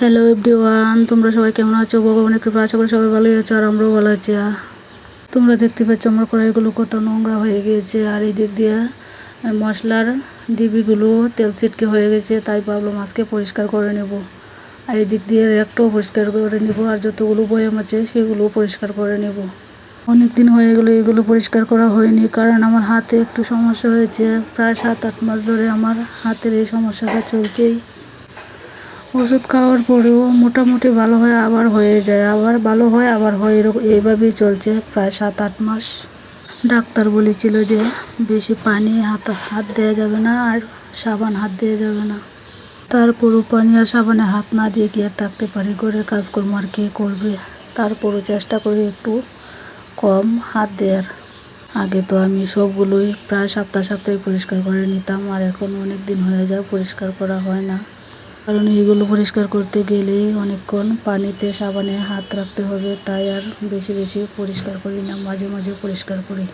Hello everyone, তোমরা সবাই কেমন আছো? ভগবানের কৃপা আশা করি সবাই ভালোই আছো আর আমরাও ভালো আছি। তোমরা দেখতে পাচ্ছ আমার কড়াইগুলো কত নোংরা হয়ে গিয়েছে, আর এই দিক দিয়ে মশলার ডিবিগুলো তেল ছিটকে হয়ে গেছে, তাই ভাবলাম আজকে পরিষ্কার করে নেব। আর এই দিক দিয়ে র্যাকটাও পরিষ্কার করে নেব, আর যতগুলো বয়াম আছে সেগুলো পরিষ্কার করে নেব। অনেক দিন হয়ে গেলো এগুলো পরিষ্কার করা হয়নি, কারণ আমার হাতে একটু সমস্যা হয়েছে। প্রায় 7-8 মাস ধরে আমার হাতের এই সমস্যাটা চলছেই। ওষুধ খাওয়ার পরেও মোটামুটি ভালো হয়, আবার হয়ে যায়, আবার ভালো হয়, আবার হয়, এরকম এইভাবেই চলছে প্রায় 7-8 মাস। ডাক্তার বলেছিল যে বেশি পানি হাত দেওয়া যাবে না, আর সাবান হাত দেওয়া যাবে না। তারপরও পানি আর সাবানে হাত না দিয়ে কি আর থাকতে পারি? ঘরের কাজকর্ম আর কে করবে? তারপরও চেষ্টা করি একটু কম হাত দেওয়ার। আগে তো আমি সবগুলোই প্রায় সপ্তাহে পরিষ্কার করে নিতাম, আর এখন অনেক দিন হয়ে যায় পরিষ্কার করা হয় না। কারণ এইগুলো পরিষ্কার করতে গেলেই অনেকক্ষণ পানিতে সাবানে হাত রাখতে হবে, তাই আর বেশি বেশি পরিষ্কার করি না, মাঝে মাঝে পরিষ্কার করি।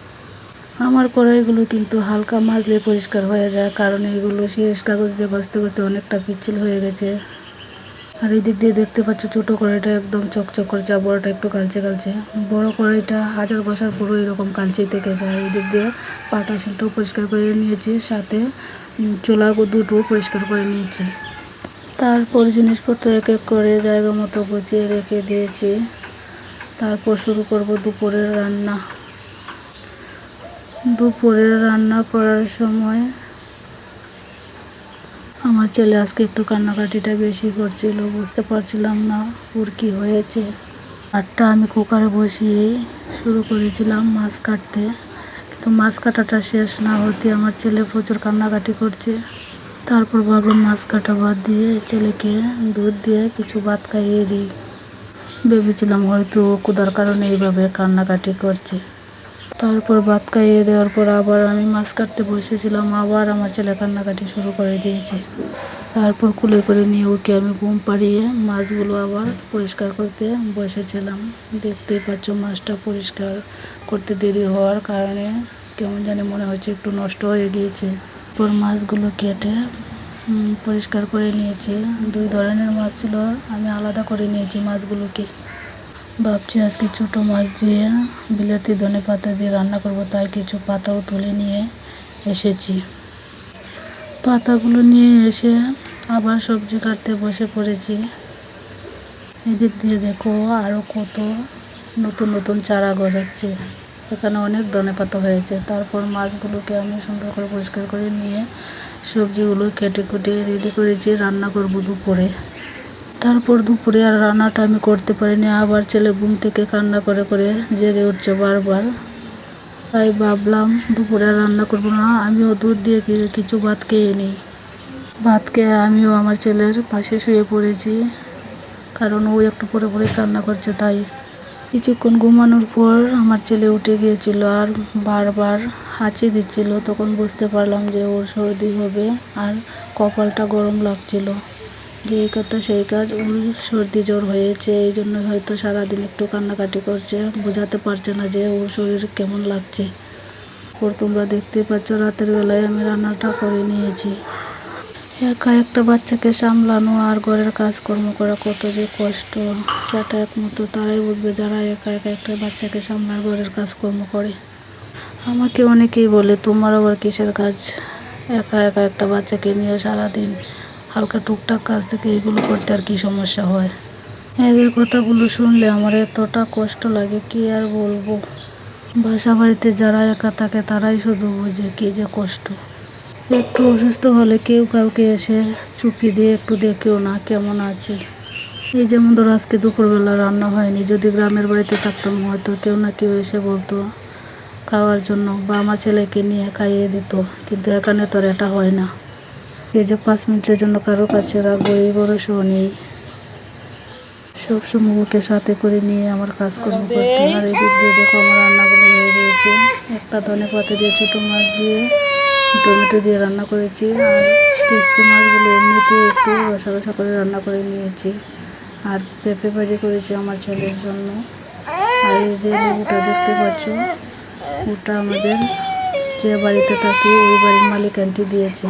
আমার কড়াইগুলো কিন্তু হালকা মাজলে পরিষ্কার হয়ে যায়, কারণ এইগুলো শিরিষ কাগজ দিয়ে ঘষতে ঘষতে অনেকটা পিচ্ছিল হয়ে গেছে। আর এই দিক দিয়ে দেখতে পাচ্ছ ছোটো কড়াইটা একদম চকচক করছে, আর বড়োটা একটু কালচে কালচে। বড়ো কড়াইটা হাজার ঘষার পুরো এরকম কালচে থেকে যায়। এই দিক দিয়ে পাটা শিলটাও পরিষ্কার করে নিয়েছি, সাথে চুলা দুটো পরিষ্কার করে নিয়েছি। তারপর জিনিসপত্র এক এক করে জায়গা মতো গুছিয়ে রেখে দিয়েছি। তারপর শুরু করব দুপুরের রান্না। দুপুরের রান্না করার সময় আমার ছেলে আজকে একটু কান্নাকাটিটা বেশি করছিল, বুঝতে পারছিলাম না ওর কী হয়েছে। ভাতটা আমি কুকারে বসিয়ে শুরু করেছিলাম মাছ কাটতে, কিন্তু মাছ কাটাটা শেষ না হতে আমার ছেলে প্রচুর কান্নাকাটি করছে। তারপর ভাবলাম মাছ কাটা ভাত দিয়ে ছেলেকে দুধ দিয়ে কিছু ভাত খাইয়ে দিই। ভেবেছিলাম হয়তো ক্ষুধার কারণে এইভাবে কান্নাকাটি করছে। তারপর ভাত খাইয়ে দেওয়ার পর আবার আমি মাছ কাটতে বসেছিলাম, আবার আমার ছেলে কান্নাকাটি শুরু করে দিয়েছে। তারপর কুলে করে নিয়ে ওকে আমি ঘুম পাড়িয়ে মাছগুলো আবার পরিষ্কার করতে বসেছিলাম। দেখতেই পাচ্ছ মাছটা পরিষ্কার করতে দেরি হওয়ার কারণে কেমন জানি মনে হচ্ছে একটু নষ্ট হয়ে গিয়েছে। তারপর মাছগুলো কেটে পরিষ্কার করে নিয়েছি। 2 ধরনের মাছ ছিল, আমি আলাদা করে নিয়েছি মাছগুলোকে। ভাবছি আজকে ছোটো মাছ দিয়ে বিলাতি ধনে পাতা দিয়ে রান্না করব, তাই কিছু পাতাও তুলে নিয়ে এসেছি। পাতাগুলো নিয়ে এসে আবার সবজি কাটতে বসে পড়েছি। এদিক দিয়ে দেখো আরও কত নতুন নতুন চারা গজাচ্ছে, এখানে অনেক ধনে পাতা হয়েছে। তারপর মাছগুলোকে আমি সুন্দর করে পরিষ্কার করে নিয়ে সবজিগুলো কেটে কুটে রেডি করেছি, রান্না করব দুপুরে। তারপর দুপুরে আর রান্নাটা আমি করতে পারিনি, আবার ছেলে ঘুম থেকে কান্না করে করে জেগে উঠছে বারবার। তাই ভাবলাম দুপুরে আর রান্না করবো না, আমিও দুধ দিয়ে কিছু ভাত খেয়ে নিই। ভাত খেয়ে আমিও আমার ছেলের পাশে শুয়ে পড়েছি, কারণ ও একটু পরে পরে কান্না করছে। তাই কিছুক্ষণ ঘুমানোর পর আমার ছেলে উঠে গিয়েছিল আর বারবার হাঁচি দিচ্ছিল। তখন বুঝতে পারলাম যে ওর সর্দি হবে, আর কপালটা গরম লাগছিল। যেই কথা সেই কাজ, ওর সর্দি জ্বর হয়েছে, এই জন্য হয়তো সারাদিন একটু কান্নাকাটি করছে, বোঝাতে পারছে না যে ওর শরীর কেমন লাগছে। ওর তোমরা দেখতে পাচ্ছ রাতের বেলায় আমি রান্নাটা করে নিয়েছি। একা একটা বাচ্চাকে সামলানো আর ঘরের কাজকর্ম করা কত যে কষ্ট, সেটা একমাত্র তারাই বুঝবে যারা একা একা একটা বাচ্চাকে সামলার ঘরের কাজকর্ম করে। আমাকে অনেকেই বলে তোমার আবার কিসের কাজ, একা একা একটা বাচ্চাকে নিয়ে সারাদিন হালকা টুকটাক কাজ থেকে এগুলো করতে আর কি সমস্যা হয়? এদের কথাগুলো শুনলে আমার এতটা কষ্ট লাগে, কি আর বলবো। বাসা বাড়িতে যারা একা থাকে তারাই শুধু বুঝে কি যে কষ্ট। একটু অসুস্থ হলে কেউ কাউকে এসে চুপি দিয়ে একটু দেখেও না কেমন আছে। এই যেমন ধরো আজকে দুপুরবেলা রান্না হয়নি, যদি গ্রামের বাড়িতে থাকতাম হয়তো কেউ না কেউ এসে বলতো খাওয়ার জন্য, বা আমার ছেলেকে নিয়ে খাইয়ে দিত, কিন্তু এখানে তো আর এটা হয় না। এই যে 5 মিনিটের জন্য কারো কাছে রাখবো এই ভরসাও নেই। সবসময় ওকে সাথে করে নিয়ে আমার কাজকর্ম করতে। আর এদিক দিয়ে দেখো আমার রান্নাগুলো হয়ে গিয়েছে। একটা ধনে পাতা দিয়ে ছোটো মাছ দিয়ে টমেটো দিয়ে রান্না করেছি, আর টেস্টি মাছগুলো এমনিতে একটু রসা রসা করে রান্না করে নিয়েছি। আর পেঁপে ভাজি করেছি আমার ছেলের জন্য। আর এই যে লেবুটা দেখতে পাচ্ছ, ওটা আমাদের যে বাড়িতে থাকি ওই বাড়ির মালিক আন্টি দিয়েছে।